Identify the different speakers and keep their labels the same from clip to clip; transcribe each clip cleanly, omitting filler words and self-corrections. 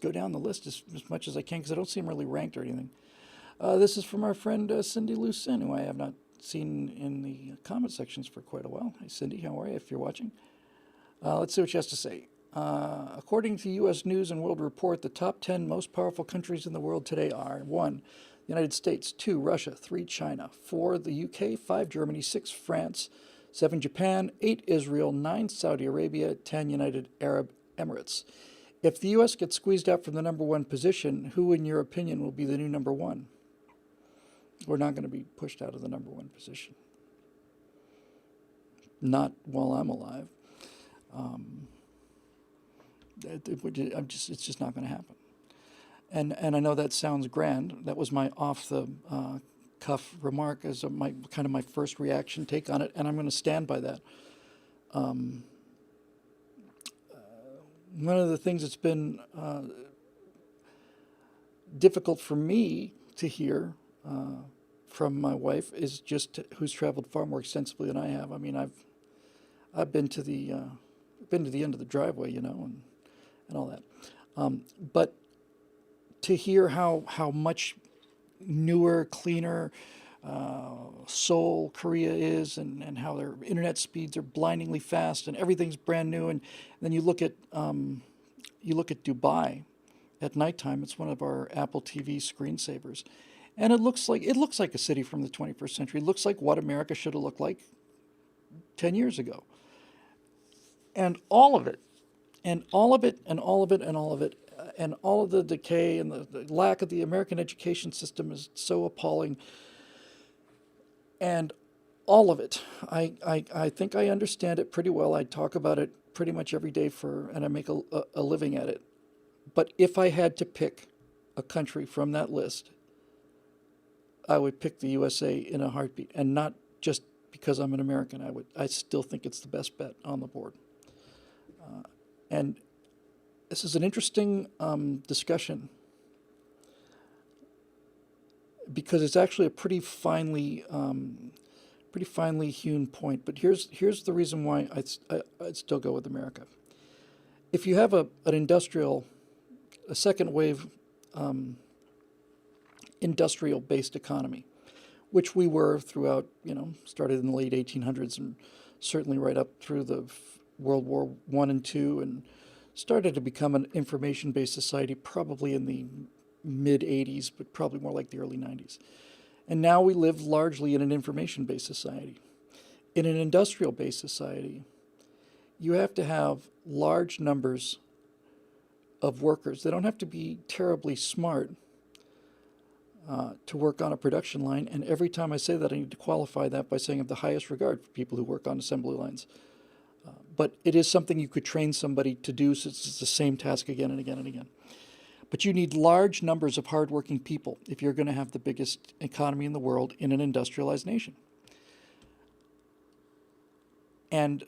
Speaker 1: go down the list as much as I can because I don't see them really ranked or anything. This is from our friend Cindy Lucin, who I have not seen in the comment sections for quite a while. Hey, Cindy, how are you if you're watching? Let's see what she has to say. According to U.S. News and World Report, the top 10 most powerful countries in the world today are 1. The United States, 2. Russia, 3. China, 4. The UK, 5. Germany, 6. France, 7. Japan, 8. Israel, 9. Saudi Arabia, 10. United Arab Emirates. If the U.S. gets squeezed out from the number 1 position, who, in your opinion, will be the new number 1? We're not going to be pushed out of the number 1 position. Not while I'm alive. It's just not going to happen. And I know that sounds grand. That was my off the cuff remark as my kind of my first reaction take on it, and I'm going to stand by that. One of the things that's been difficult for me to hear from my wife is just who's traveled far more extensively than I have. I mean, I've been to the end of the driveway, and all that. But to hear how much newer, cleaner Seoul, Korea is, and how their internet speeds are blindingly fast, and everything's brand new, and then you look at Dubai at nighttime. It's one of our Apple TV screensavers, and it looks like a city from the 21st century. It looks like what America should have looked like 10 years ago. And all of it, and all of it, and all of it, and all of it, and all of the decay and the lack of the American education system is so appalling. And all of it, I think I understand it pretty well. I talk about it pretty much every day and I make a living at it. But if I had to pick a country from that list, I would pick the USA in a heartbeat, and not just because I'm an American. I still think it's the best bet on the board. And this is an interesting discussion because it's actually a pretty finely hewn point. But here's the reason why I'd still go with America. If you have a second wave industrial-based economy, which we were throughout, started in the late 1800s and certainly right up through the World War I and II, and started to become an information-based society probably in the mid-'80s, but probably more like the early '90s. And now we live largely in an information-based society. In an industrial-based society, you have to have large numbers of workers. They don't have to be terribly smart to work on a production line. And every time I say that, I need to qualify that by saying I have the highest regard for people who work on assembly lines. But it is something you could train somebody to do, so it's the same task again and again and again. But you need large numbers of hardworking people if you're going to have the biggest economy in the world in an industrialized nation. And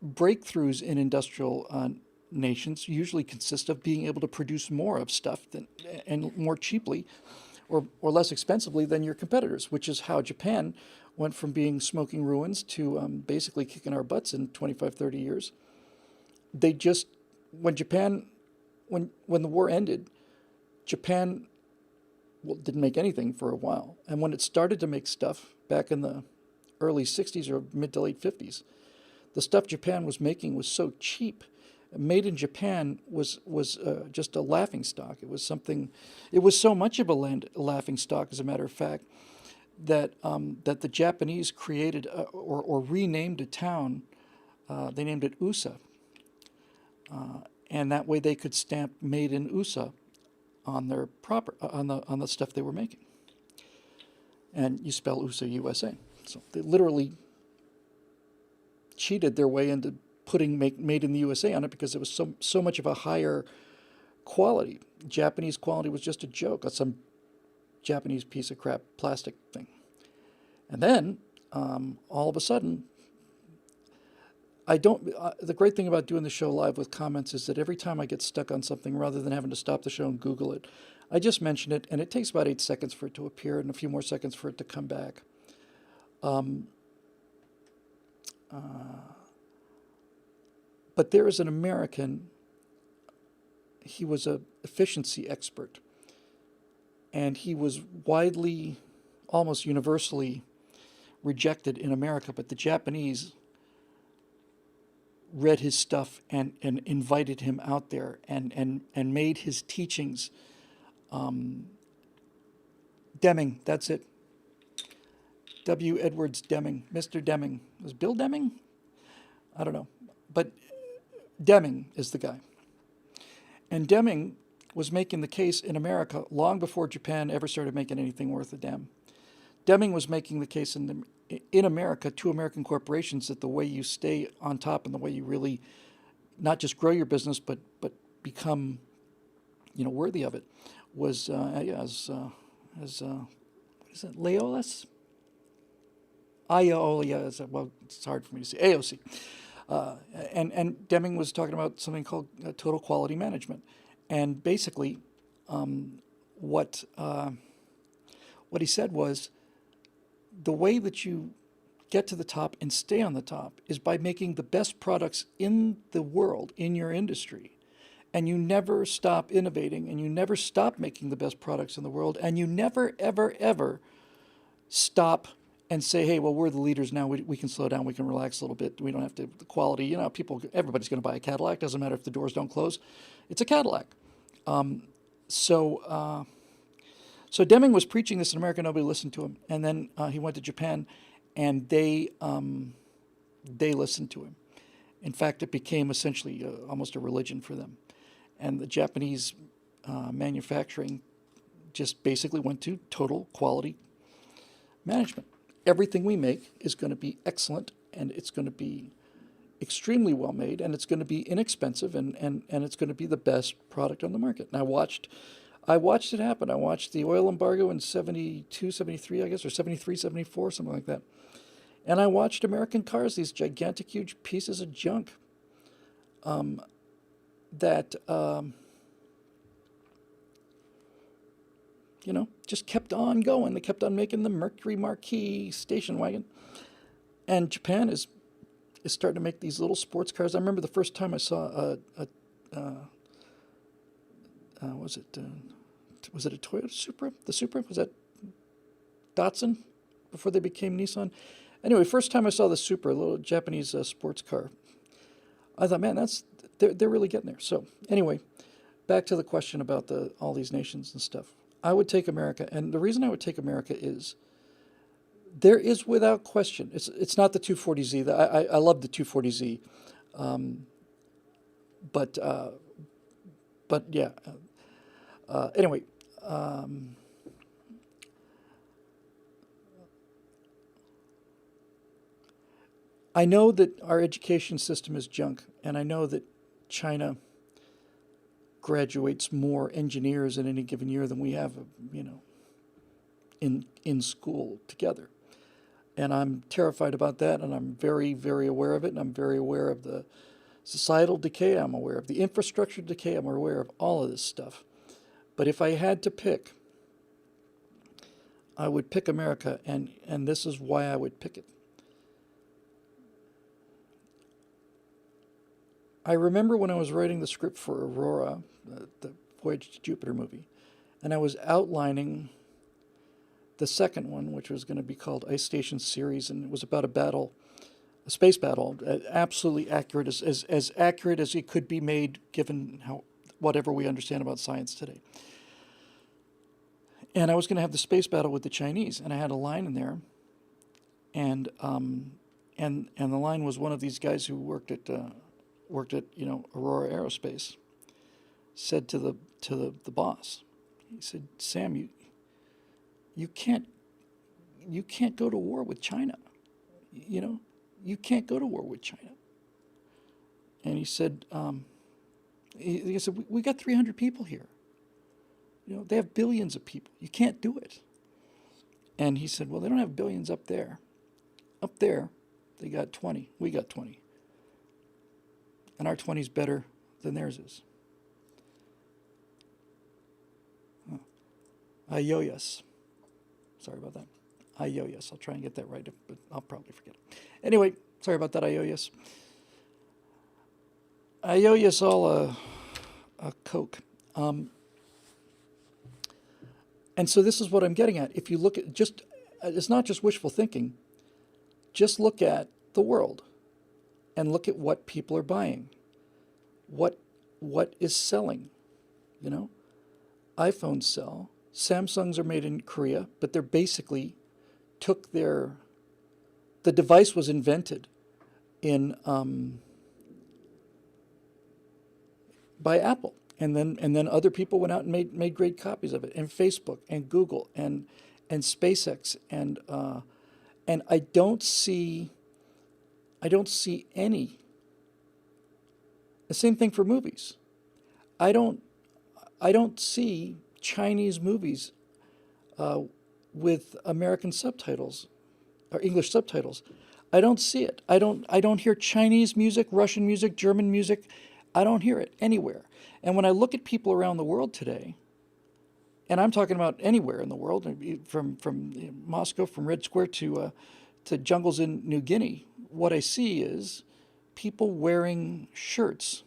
Speaker 1: breakthroughs in industrial nations usually consist of being able to produce more of stuff and more cheaply or less expensively than your competitors, which is how Japan went from being smoking ruins to basically kicking our butts in 25, 30 years. When the war ended, Japan didn't make anything for a while. And when it started to make stuff back in the early 60s or mid to late 50s, the stuff Japan was making was so cheap. Made in Japan was just a laughing stock. It was so much of a laughing stock, as a matter of fact, that the Japanese created or renamed a town. They named it USA, and that way they could stamp "Made in USA" on their on the stuff they were making. And you spell USA USA, so they literally cheated their way into putting "Made in the USA" on it because it was so much of a higher quality. Japanese quality was just a joke. That's some Japanese piece of crap plastic thing. And then all of a sudden, the great thing about doing the show live with comments is that every time I get stuck on something, rather than having to stop the show and Google it, I just mention it, and it takes about 8 seconds for it to appear and a few more seconds for it to come back. But there is an American he was a efficiency expert, and he was widely, almost universally rejected in America. But the Japanese read his stuff and invited him out there and made his teachings. Deming, that's it. W. Edwards Deming, Mr. Deming. Was Bill Deming? I don't know. But Deming is the guy. And Deming was making the case in America long before Japan ever started making anything worth a damn. Deming was making the case in America to American corporations that the way you stay on top and the way you really not just grow your business but become, worthy of it was what is it, Leolas? Well, it's hard for me to say. AOC. And Deming was talking about something called total quality management. And basically, what he said was, the way that you get to the top and stay on the top is by making the best products in the world, in your industry. And you never stop innovating, and you never stop making the best products in the world, and you never, ever, ever stop and say, hey, well, we're the leaders now. We can slow down. We can relax a little bit. We don't have to, the quality, everybody's going to buy a Cadillac. Doesn't matter if the doors don't close. It's a Cadillac. So Deming was preaching this in America. Nobody listened to him. And then he went to Japan, and they listened to him. In fact, it became essentially almost a religion for them. And the Japanese manufacturing just basically went to total quality management. Everything we make is going to be excellent, and it's going to be extremely well made, and it's going to be inexpensive, and it's going to be the best product on the market. And I watched it happen. I watched the oil embargo in 72, 73, I guess, or 73, 74, something like that. And I watched American cars, these gigantic, huge pieces of junk that just kept on going. They kept on making the Mercury Marquis station wagon. And Japan is starting to make these little sports cars. I remember the first time I saw was it a Toyota Supra? The Supra? Was that Datsun before they became Nissan? Anyway, first time I saw the Supra, a little Japanese sports car, I thought, man, they're really getting there. So anyway, back to the question about all these nations and stuff. I would take America, and the reason I would take America is there is without question. It's not the 240Z. I love the 240Z, but yeah. Anyway, I know that our education system is junk, and I know that China graduates more engineers in any given year than we have, in school together. And I'm terrified about that, and I'm very, very aware of it, and I'm very aware of the societal decay. I'm aware of the infrastructure decay. I'm aware of all of this stuff. But if I had to pick, I would pick America, and this is why I would pick it. I remember when I was writing the script for Aurora, the Voyage to Jupiter movie, and I was outlining the second one, which was going to be called Ice Station Series, and it was about a space battle, absolutely accurate, as accurate as it could be made given whatever we understand about science today. And I was going to have the space battle with the Chinese, and I had a line in there, and the line was one of these guys who worked at Aurora Aerospace said to the boss, he said, Sam, you can't go to war with China. You can't go to war with China. And he said, he said, we got 300 people here. They have billions of people. You can't do it. And he said, well, they don't have billions up there. Up there, they got 20. We got 20. And our 20 is better than theirs is. Ayoyas. Sorry about that. Ayoyas. I'll try and get that right, but I'll probably forget it. Anyway, sorry about that, Ayoyas. Ayoyas Coke. And so this is what I'm getting at. If you look at just, it's not just wishful thinking. Just look at the world and look at what people are buying. What is selling, you know? iPhones sell. Samsungs are made in Korea, but they're basically took the device was invented in by Apple, and then other people went out and made great copies of it, and Facebook and Google and SpaceX and I don't see any. The same thing for movies. I don't see Chinese movies with American subtitles or English subtitles. I don't see it. I don't hear Chinese music, Russian music, German music. I don't hear it anywhere. And when I look at people around the world today, and I'm talking about anywhere in the world, from Moscow, from Red Square to jungles in New Guinea, what I see is people wearing shirts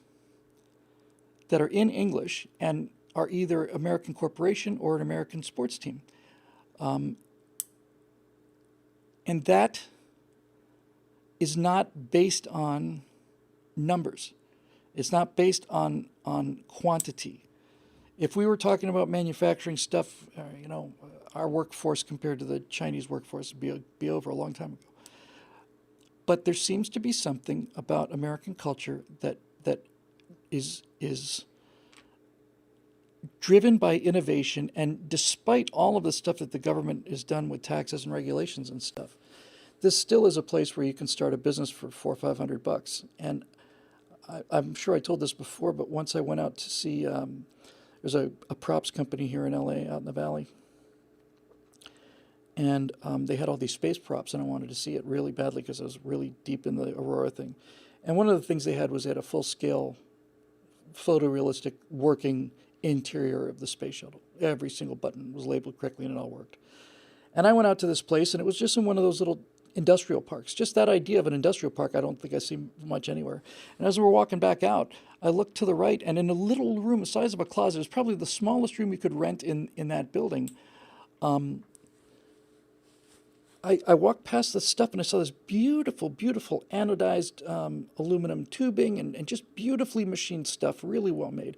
Speaker 1: that are in English and are either American corporation or an American sports team. And that is not based on numbers. It's not based on quantity. If we were talking about manufacturing stuff, our workforce compared to the Chinese workforce would be over a long time ago. But there seems to be something about American culture that is driven by innovation, and despite all of the stuff that the government has done with taxes and regulations and stuff, this still is a place where you can start a business for $400 or $500. And I'm sure I told this before, but once I went out to see, there's a props company here in LA, out in the valley, and they had all these space props, and I wanted to see it really badly because I was really deep in the Aurora thing. And one of the things they had was they had a full-scale, photorealistic working interior of the space shuttle. Every single button was labeled correctly, and it all worked. And I went out to this place, and it was just in one of those little industrial parks. Just that idea of an industrial park, I don't think I see much anywhere. And as we were walking back out, I looked to the right, and in a little room the size of a closet, it was probably the smallest room you could rent in that building. I walked past the stuff, and I saw this beautiful, beautiful anodized aluminum tubing and just beautifully machined stuff, really well made.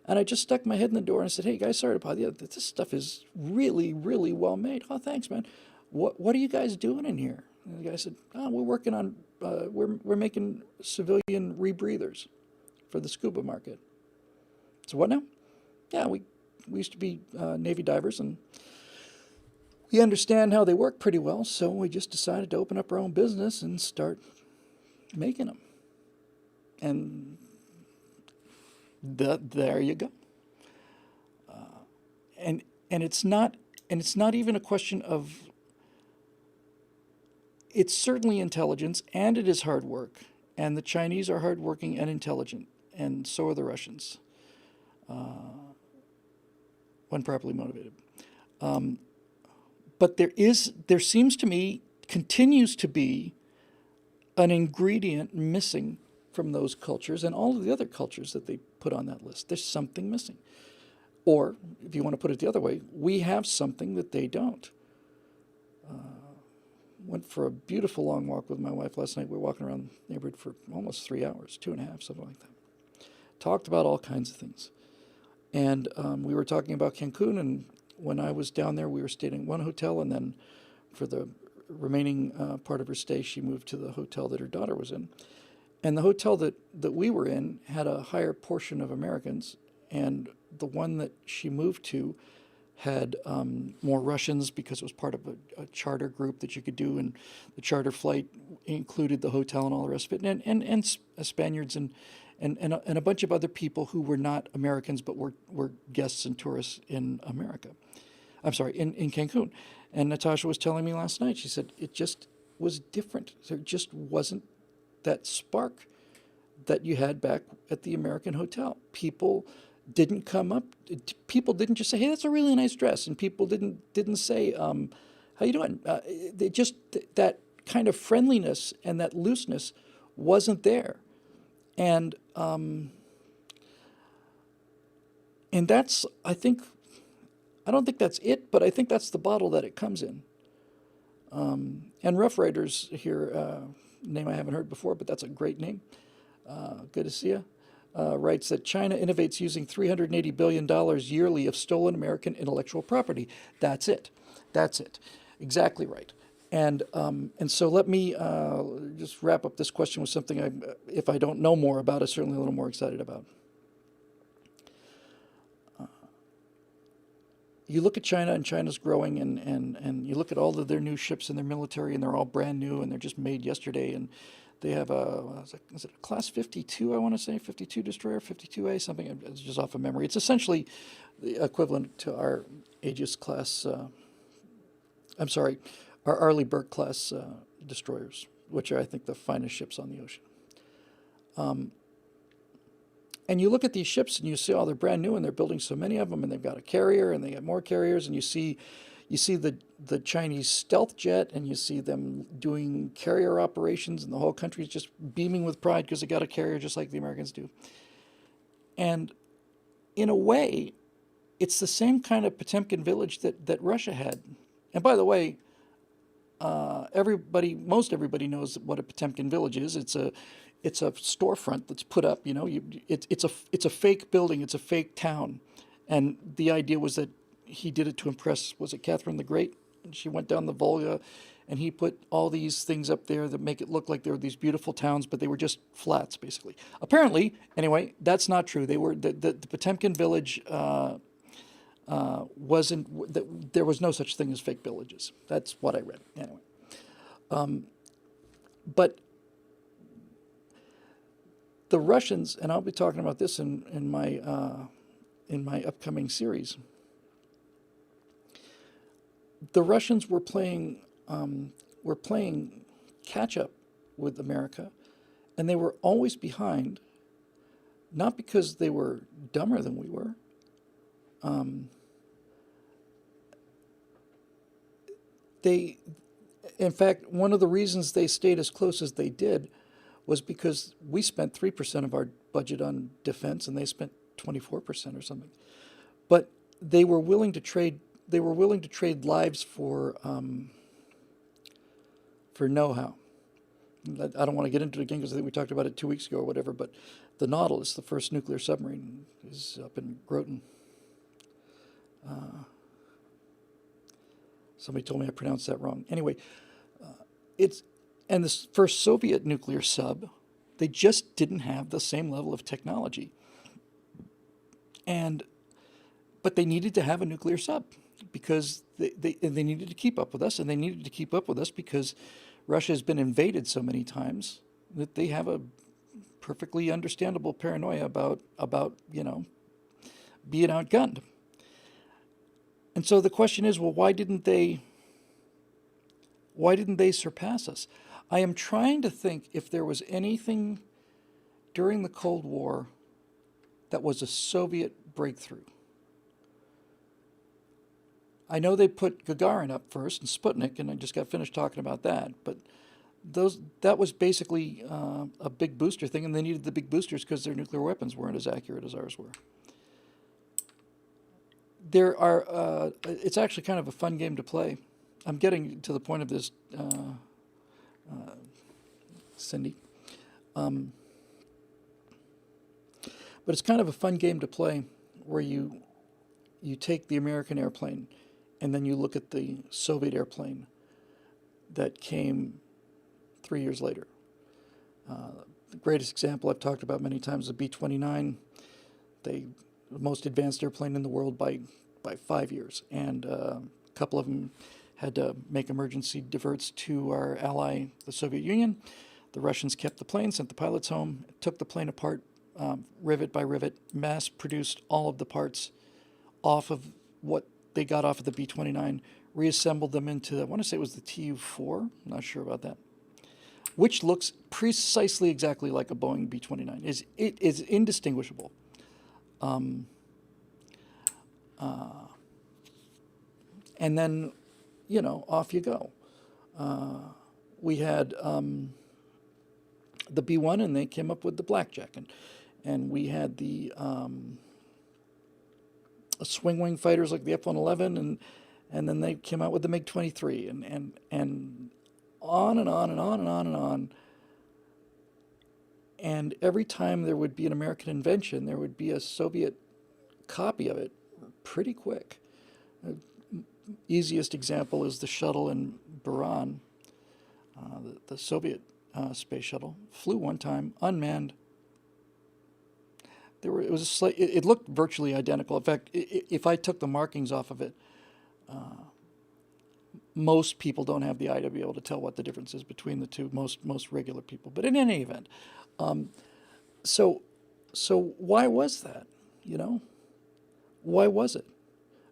Speaker 1: And I just stuck my head in the door and I said, "Hey, guys, sorry to bother you. This stuff is really, really well made." "Oh, thanks, man. What are you guys doing in here?" And the guy said, "Oh, we're working on, we're making civilian rebreathers for the scuba market." So what now? "Yeah, we used to be Navy divers, and we understand how they work pretty well, so we just decided to open up our own business and start making them." And there you go. And it's not even a question of. It's certainly intelligence, and it is hard work. And the Chinese are hardworking and intelligent, and so are the Russians, when properly motivated. But there seems to me, continues to be, an ingredient missing from those cultures and all of the other cultures that they put on that list. There's something missing. Or, if you want to put it the other way, we have something that they don't. Went for a beautiful long walk with my wife last night. We were walking around the neighborhood for almost 3 hours, 2.5, something like that. Talked about all kinds of things. And we were talking about Cancun, and when I was down there, we were staying in one hotel, and then for the remaining part of her stay, she moved to the hotel that her daughter was in. And the hotel that we were in had a higher portion of Americans, and the one that she moved to had more Russians because it was part of a charter group that you could do, and the charter flight included the hotel and all the rest of it, and Spaniards and a bunch of other people who were not Americans but were guests and tourists in America. I'm sorry, in Cancun. And Natasha was telling me last night, she said it just was different. There just wasn't that spark that you had back at the American hotel. People didn't come up. People didn't just say, "Hey, that's a really nice dress," and people didn't say, "How you doing?" They just that kind of friendliness and that looseness wasn't there, and And that's, I don't think that's it, but I think that's the bottle that it comes in. And Roughriders here, name I haven't heard before, but that's a great name. Good to see you. Writes that China innovates using $380 billion yearly of stolen American intellectual property. That's it. That's it. Exactly right. And so let me just wrap up this question with something if I don't know more about, I'm certainly a little more excited about. You look at China, and China's growing, and you look at all of their new ships and their military, and they're all brand new, and they're just made yesterday, and they have is it a class 52, I want to say, 52 destroyer, 52A, something, it's just off of memory. It's essentially the equivalent to our Aegis class, I'm sorry, our Arleigh Burke class destroyers, which are, I think, the finest ships on the ocean. And you look at these ships and you see, oh, they're brand new and they're building so many of them, and they've got a carrier and they got more carriers, and you see the Chinese stealth jet, and you see them doing carrier operations, and the whole country's just beaming with pride because they got a carrier just like the Americans do. And in a way, it's the same kind of Potemkin Village that Russia had. And by the way, most everybody knows what a Potemkin Village is. It's a storefront that's put up. It's a fake building. It's a fake town, and the idea was that he did it to impress. Was it Catherine the Great? And she went down the Volga, and he put all these things up there that make it look like there were these beautiful towns, but they were just flats, basically. Apparently, anyway, that's not true. They were the Potemkin Village. There was no such thing as fake villages. That's what I read anyway. But the Russians, and I'll be talking about this in my upcoming series. The Russians were playing catch up with America, and they were always behind, not because they were dumber than we were. In fact, one of the reasons they stayed as close as they did was because we spent 3% of our budget on defense, and they spent 24% or something. But they were willing to trade. They were willing to trade lives for know-how. I don't want to get into it again because I think we talked about it 2 weeks ago or whatever. But the Nautilus, the first nuclear submarine, is up in Groton. Somebody told me I pronounced that wrong. Anyway, and this first Soviet nuclear sub, they just didn't have the same level of technology. But they needed to have a nuclear sub because they needed to keep up with us, and they needed to keep up with us because Russia has been invaded so many times that they have a perfectly understandable paranoia about being outgunned. And so the question is, well, why didn't they surpass us? I am trying to think if there was anything during the Cold War that was a Soviet breakthrough. I know they put Gagarin up first and Sputnik, and I just got finished talking about that, but that was basically a big booster thing, and they needed the big boosters because their nuclear weapons weren't as accurate as ours were. It's actually kind of a fun game to play. I'm getting to the point of this, Cindy. But it's kind of a fun game to play where you take the American airplane and then you look at the Soviet airplane that came 3 years later. The greatest example I've talked about many times is the B-29. The most advanced airplane in the world by 5 years. And a couple of them had to make emergency diverts to our ally, the Soviet Union. The Russians kept the plane, sent the pilots home, took the plane apart, rivet by rivet, mass-produced all of the parts off of what they got off of the B-29, reassembled them into, I want to say it was the Tu-4, I'm not sure about that, which looks precisely exactly like a Boeing B-29. It is indistinguishable. And then, off you go. We had the B-1, and they came up with the Blackjack, and we had the swing wing fighters like the F-111, and then they came out with the MiG-23, and on and on and on and on and on. And every time there would be an American invention, there would be a Soviet copy of it pretty quick. The easiest example is the shuttle in Buran, the Soviet space shuttle. Flew one time, unmanned. It was a slight, it looked virtually identical. In fact, if I took the markings off of it, most people don't have the eye to be able to tell what the difference is between the two. Most regular people. But in any event, so why was that? You know, why was it?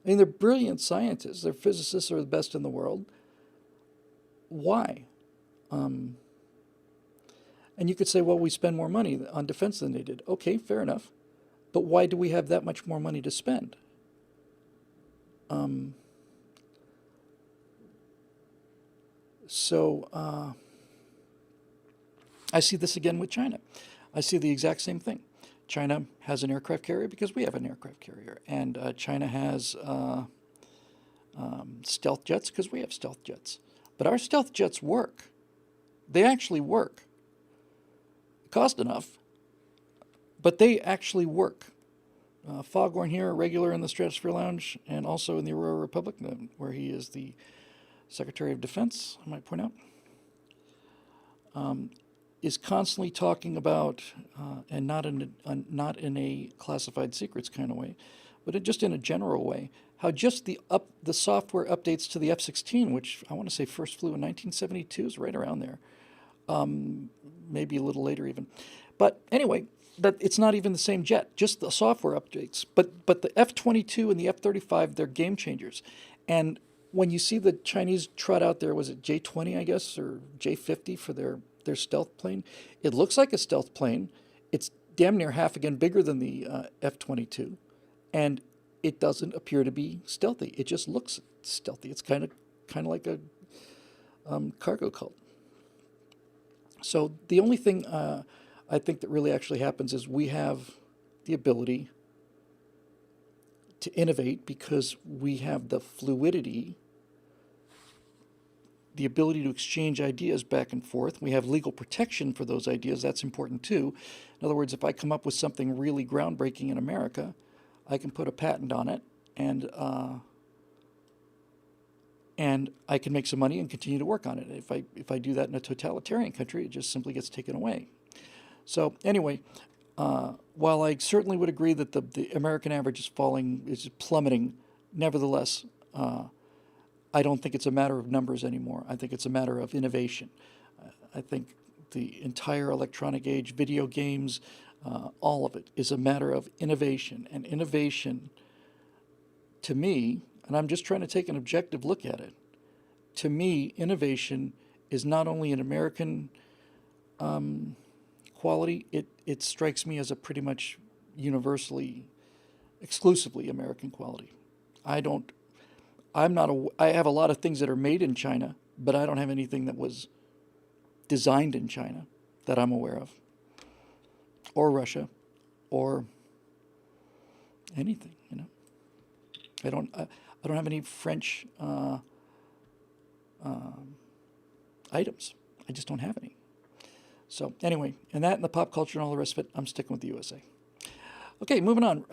Speaker 1: I mean, they're brilliant scientists. Their physicists are the best in the world. Why? And you could say, well, we spend more money on defense than they did. Okay, fair enough. But why do we have that much more money to spend? I see this again with China. I see the exact same thing. China has an aircraft carrier because we have an aircraft carrier. And China has stealth jets because we have stealth jets. But our stealth jets work. They actually work. Cost enough, but they actually work. Foghorn here, a regular in the Stratosphere Lounge, and also in the Aurora Republic, where he is the Secretary of Defense, I might point out, is constantly talking about, and not in a classified secrets kind of way, but just in a general way, how just the software updates to the F-16, which I want to say first flew in 1972, is right around there. Maybe a little later even. But anyway, that it's not even the same jet, just the software updates. But the F-22 and the F-35, they're game changers. And when you see the Chinese trot out there, was it J-20, I guess, or J-50 for their stealth plane? It looks like a stealth plane. It's damn near half again bigger than the F-22. And it doesn't appear to be stealthy. It just looks stealthy. It's kind of like a cargo cult. So the only thing I think that really actually happens is we have the ability to innovate because we have the fluidity, the ability to exchange ideas back and forth. We have legal protection for those ideas. That's important too. In other words, if I come up with something really groundbreaking in America, I can put a patent on it, and I can make some money and continue to work on it. If I do that in a totalitarian country, it just simply gets taken away. So anyway, while I certainly would agree that the American average is plummeting, nevertheless, I don't think it's a matter of numbers anymore. I think it's a matter of innovation. I think the entire electronic age, video games, all of it is a matter of innovation. And innovation, to me, and I'm just trying to take an objective look at it, to me, innovation is not only an American quality, it strikes me as a pretty much universally, exclusively American quality. I have a lot of things that are made in China, but I don't have anything that was designed in China that I'm aware of, or Russia, or anything, you know. I don't have any French items. I just don't have any. So anyway, and that and the pop culture and all the rest of it, I'm sticking with the USA. Okay, moving on.